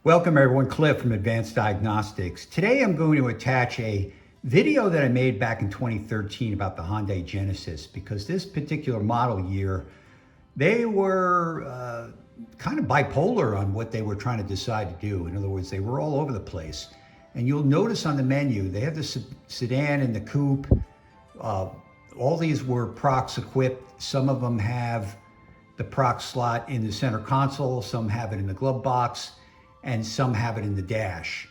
Welcome everyone, Cliff from Advanced Diagnostics. Today I'm going to attach a video that I made back in 2013 about the Hyundai Genesis, because this particular model year, they were kind of bipolar on what they were trying to decide to do. In other words, they were all over the place. And you'll notice on the menu, they have the Sedan and the coupe. All these were Prox equipped. Some of them have the Prox slot in the center console, some have it in the glove box, and some have it in the dash.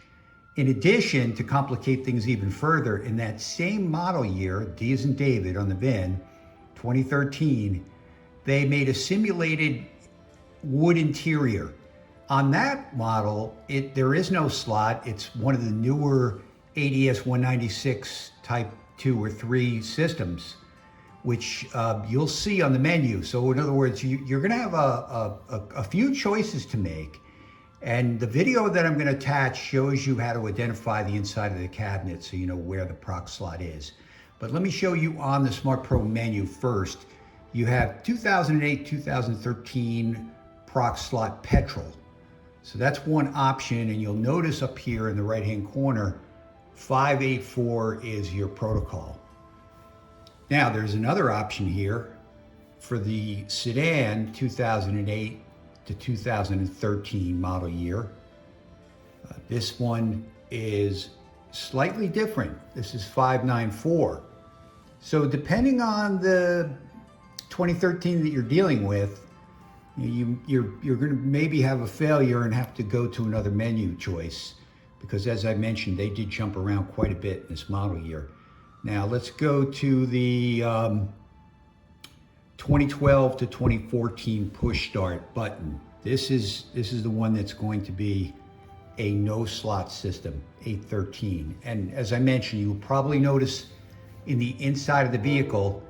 In addition, to complicate things even further, in that same model year, D as in David on the VIN, 2013, they made a simulated wood interior. On that model, there is no slot. It's one of the newer ADS 196 type 2 or 3 systems, which you'll see on the menu. So in other words, you're gonna have a few choices to make. And the video that I'm going to attach shows you how to identify the inside of the cabinet so you know where the Prox slot is. But let me show you on the Smart Pro menu first. You have 2008, 2013 Prox slot petrol. So that's one option, and you'll notice up here in the right-hand corner, 584 is your protocol. Now there's another option here for the Sedan 2008 to 2013 model year. This one is slightly different. This is 594. So depending on the 2013 that you're dealing with, you're going to maybe have a failure and have to go to another menu choice, because as I mentioned, they did jump around quite a bit in this model year. Now let's go to the 2012 to 2014 push start button. This is the one that's going to be a no slot system, 813. And as I mentioned, you'll probably notice in the inside of the vehicle,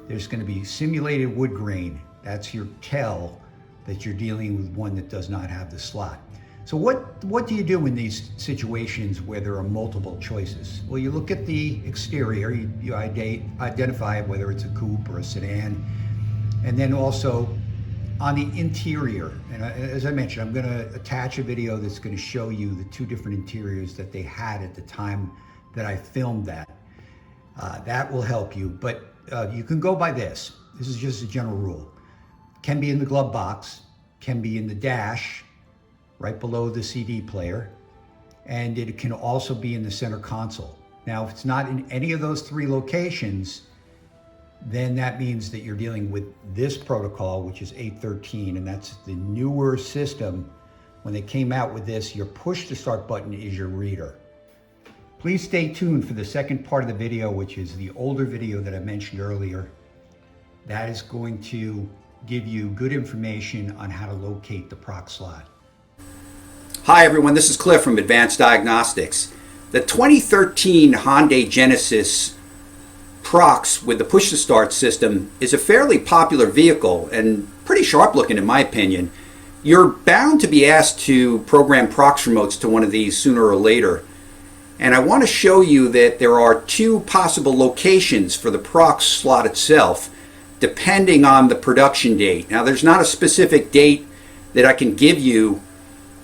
there's going to be simulated wood grain. That's your tell that you're dealing with one that does not have the slot. So what do you do in these situations where there are multiple choices? Well, you look at the exterior, you identify whether it's a coupe or a sedan. And then also on the interior, and as I mentioned, I'm going to attach a video that's going to show you the 2 different interiors that they had at the time that I filmed that. That will help you, but you can go by this. This is just a general rule. Can be in the glove box, can be in the dash, right below the CD player, and it can also be in the center console. Now, if it's not in any of those 3 locations, then that means that you're dealing with this protocol, which is 813, and that's the newer system. When they came out with this, your push to start button is your reader. Please stay tuned for the second part of the video, which is the older video that I mentioned earlier. That is going to give you good information on how to locate the Prox slot. Hi everyone, this is Cliff from Advanced Diagnostics. The 2013 Hyundai Genesis Prox with the push-to-start system is a fairly popular vehicle and pretty sharp looking in my opinion. You're bound to be asked to program Prox remotes to one of these sooner or later. And I want to show you that there are 2 possible locations for the Prox slot itself, depending on the production date. Now there's not a specific date that I can give you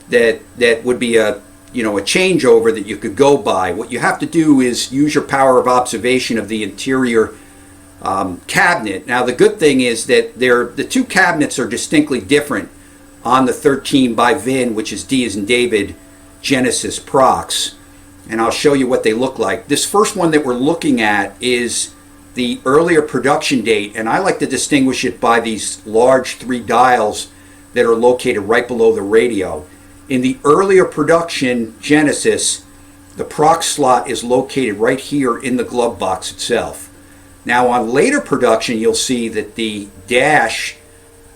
that would be a changeover that you could go by. What you have to do is use your power of observation of the interior cabinet. Now the good thing is that the 2 cabinets are distinctly different on the 13 by VIN, which is D as in David, Genesis Prox. And I'll show you what they look like. This first one that we're looking at is the earlier production date, and I like to distinguish it by these large 3 dials that are located right below the radio. In the earlier production Genesis, the Prox slot is located right here in the glove box itself. Now on later production, you'll see that the dash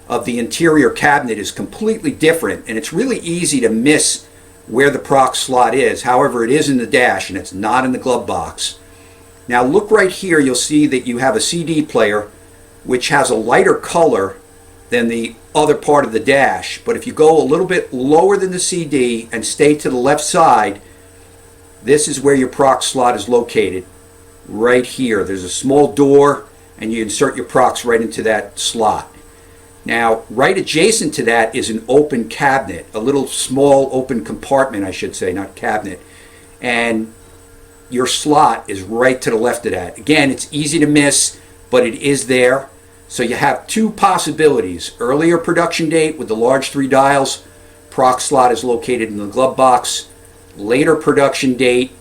of the interior cabinet is completely different, and it's really easy to miss where the Prox slot is. However, it is in the dash and it's not in the glove box. Now look right here, you'll see that you have a CD player which has a lighter color than the other part of the dash. But if you go a little bit lower than the CD and stay to the left side, this is where your Prox slot is located. Right here. There's a small door and you insert your Prox right into that slot. Now, right adjacent to that is an open cabinet, a little small open compartment, I should say, not cabinet. And your slot is right to the left of that. Again, it's easy to miss, but it is there. So you have two possibilities. Earlier production date with the large 3 dials, proc slot is located in the glove box. Later production date,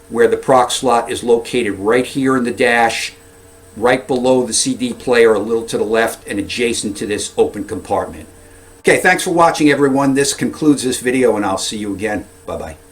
where the proc slot is located right here in the dash, right below the CD player, a little to the left and adjacent to this open compartment. Okay, thanks for watching, everyone. This concludes this video, and I'll see you again. Bye-bye.